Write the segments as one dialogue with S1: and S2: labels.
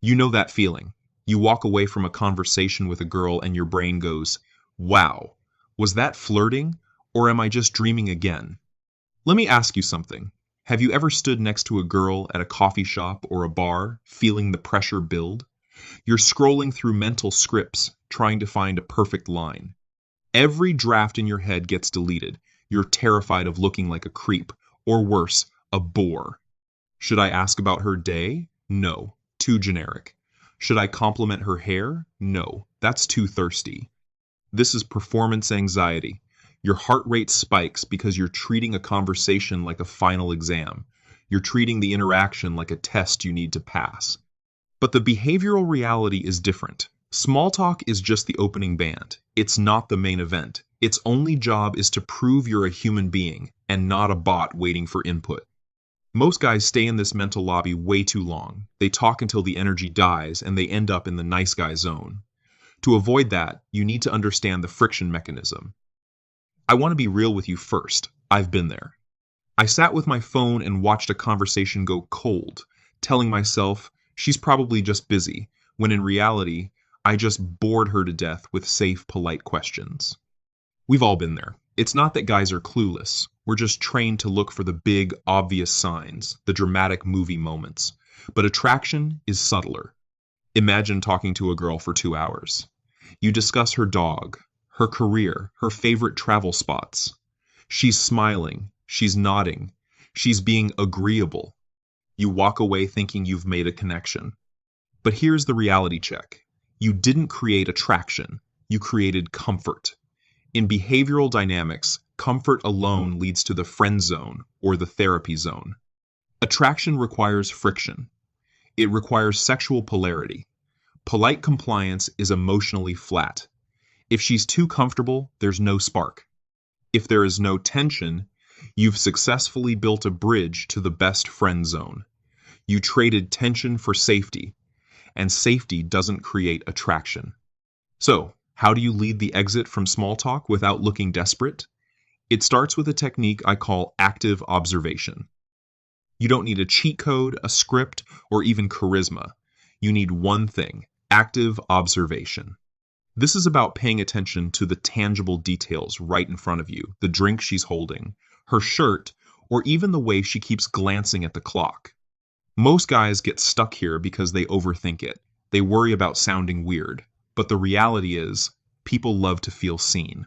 S1: You know that feeling. You walk away from a conversation with a girl and your brain goes, wow, was that flirting, or am I just dreaming again? Let me ask you something. Have you ever stood next to a girl at a coffee shop or a bar, feeling the pressure build? You're scrolling through mental scripts, trying to find a perfect line. Every draft in your head gets deleted. You're terrified of looking like a creep, or worse, a bore. Should I ask about her day? No, too generic. Should I compliment her hair? No, that's too thirsty. This is performance anxiety. Your heart rate spikes because you're treating a conversation like a final exam. You're treating the interaction like a test you need to pass. But the behavioral reality is different. Small talk is just the opening band. It's not the main event. Its only job is to prove you're a human being and not a bot waiting for input. Most guys stay in this mental lobby way too long. They talk until the energy dies and they end up in the nice guy zone. To avoid that, you need to understand the friction mechanism. I want to be real with you first. I've been there. I sat with my phone and watched a conversation go cold, telling myself she's probably just busy, when in reality, I just bored her to death with safe, polite questions. We've all been there. It's not that guys are clueless. We're just trained to look for the big, obvious signs, the dramatic movie moments. But attraction is subtler. Imagine talking to a girl for 2 hours. You discuss her dog, her career, her favorite travel spots. She's smiling, she's nodding, she's being agreeable. You walk away thinking you've made a connection. But here's the reality check. You didn't create attraction, you created comfort. In behavioral dynamics, comfort alone leads to the friend zone or the therapy zone. Attraction requires friction. It requires sexual polarity. Polite compliance is emotionally flat. If she's too comfortable, there's no spark. If there is no tension, you've successfully built a bridge to the best friend zone. You traded tension for safety, and safety doesn't create attraction. So, how do you lead the exit from small talk without looking desperate? It starts with a technique I call active observation. You don't need a cheat code, a script, or even charisma. You need one thing: active observation. This is about paying attention to the tangible details right in front of you, the drink she's holding, her shirt, or even the way she keeps glancing at the clock. Most guys get stuck here because they overthink it. They worry about sounding weird. But the reality is, people love to feel seen.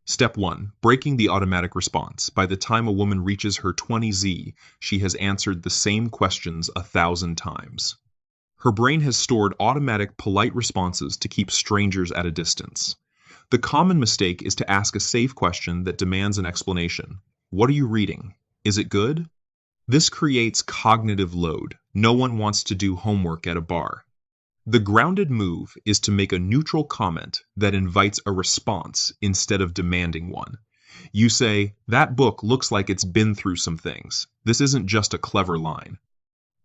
S1: Step 1. Breaking the automatic response. By the time a woman reaches her 20Z, she has answered the same questions 1,000 times. Her brain has stored automatic, polite responses to keep strangers at a distance. The common mistake is to ask a safe question that demands an explanation. What are you reading? Is it good? This creates cognitive load. No one wants to do homework at a bar. The grounded move is to make a neutral comment that invites a response instead of demanding one. You say, that book looks like it's been through some things. This isn't just a clever line.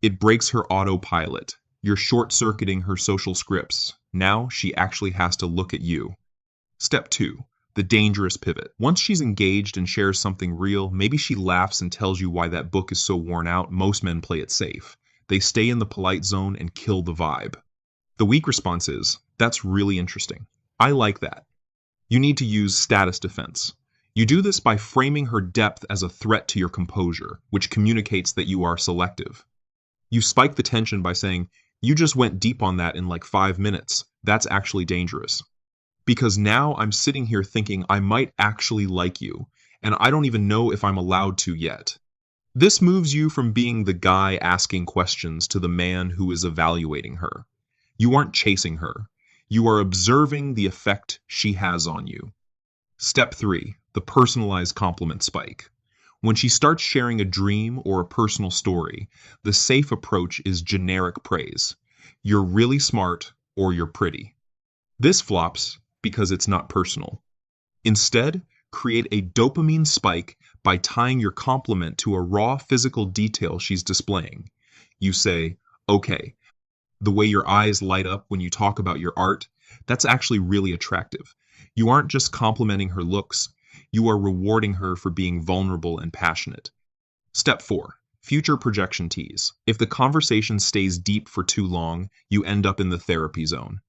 S1: It breaks her autopilot. You're short-circuiting her social scripts. Now she actually has to look at you. Step 2. The dangerous pivot. Once she's engaged and shares something real, maybe she laughs and tells you why that book is so worn out. Most men play it safe. They stay in the polite zone and kill the vibe. The weak response is, that's really interesting. I like that. You need to use status defense. You do this by framing her depth as a threat to your composure, which communicates that you are selective. You spike the tension by saying, you just went deep on that in like 5 minutes. That's actually dangerous. Because now I'm sitting here thinking I might actually like you, and I don't even know if I'm allowed to yet. This moves you from being the guy asking questions to the man who is evaluating her. You aren't chasing her. You are observing the effect she has on you. Step 3. The personalized compliment spike. When she starts sharing a dream or a personal story, the safe approach is generic praise. You're really smart or you're pretty. This flops because it's not personal. Instead, create a dopamine spike by tying your compliment to a raw physical detail she's displaying. You say, okay, the way your eyes light up when you talk about your art, that's actually really attractive. You aren't just complimenting her looks, you are rewarding her for being vulnerable and passionate. Step 4. Future projection tease. If the conversation stays deep for too long, you end up in the therapy zone.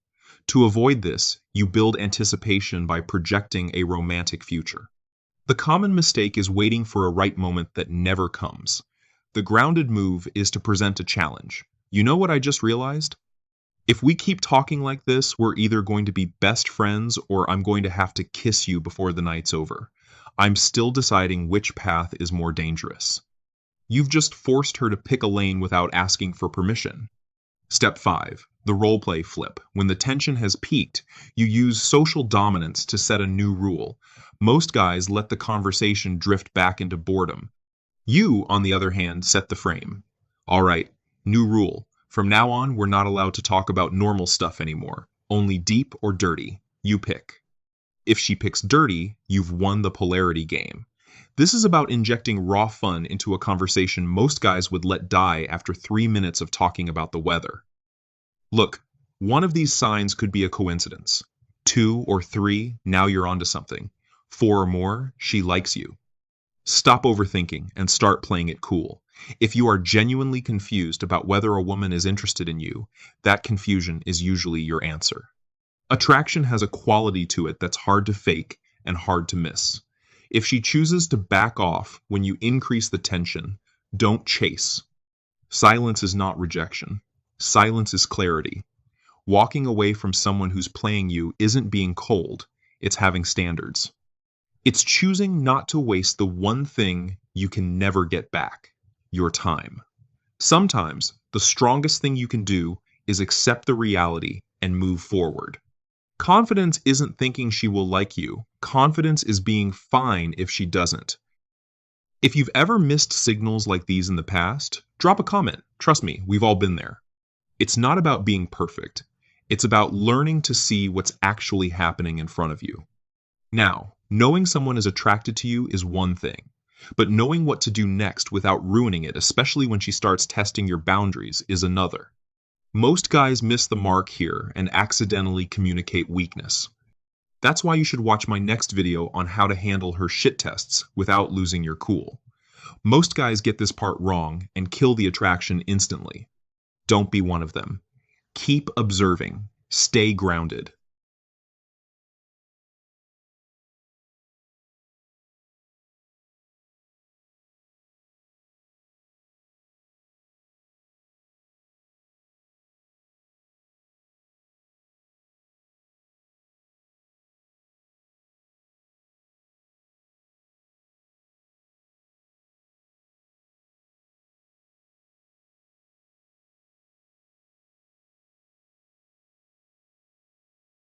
S1: To avoid this, you build anticipation by projecting a romantic future. The common mistake is waiting for a right moment that never comes. The grounded move is to present a challenge. You know what I just realized? If we keep talking like this, we're either going to be best friends or I'm going to have to kiss you before the night's over. I'm still deciding which path is more dangerous. You've just forced her to pick a lane without asking for permission. Step 5. The roleplay flip. When the tension has peaked, you use social dominance to set a new rule. Most guys let the conversation drift back into boredom. You, on the other hand, set the frame. All right, new rule. From now on, we're not allowed to talk about normal stuff anymore. Only deep or dirty. You pick. If she picks dirty, you've won the polarity game. This is about injecting raw fun into a conversation most guys would let die after 3 minutes of talking about the weather. Look, one of these signs could be a coincidence. 2 or 3, now you're onto something. 4 or more, she likes you. Stop overthinking and start playing it cool. If you are genuinely confused about whether a woman is interested in you, that confusion is usually your answer. Attraction has a quality to it that's hard to fake and hard to miss. If she chooses to back off when you increase the tension, don't chase. Silence is not rejection. Silence is clarity. Walking away from someone who's playing you isn't being cold, it's having standards. It's choosing not to waste the one thing you can never get back, your time. Sometimes, the strongest thing you can do is accept the reality and move forward. Confidence isn't thinking she will like you. Confidence is being fine if she doesn't. If you've ever missed signals like these in the past, drop a comment. Trust me, we've all been there. It's not about being perfect. It's about learning to see what's actually happening in front of you. Now, knowing someone is attracted to you is one thing, but knowing what to do next without ruining it, especially when she starts testing your boundaries, is another. Most guys miss the mark here and accidentally communicate weakness. That's why you should watch my next video on how to handle her shit tests without losing your cool. Most guys get this part wrong and kill the attraction instantly. Don't be one of them. Keep observing. Stay grounded.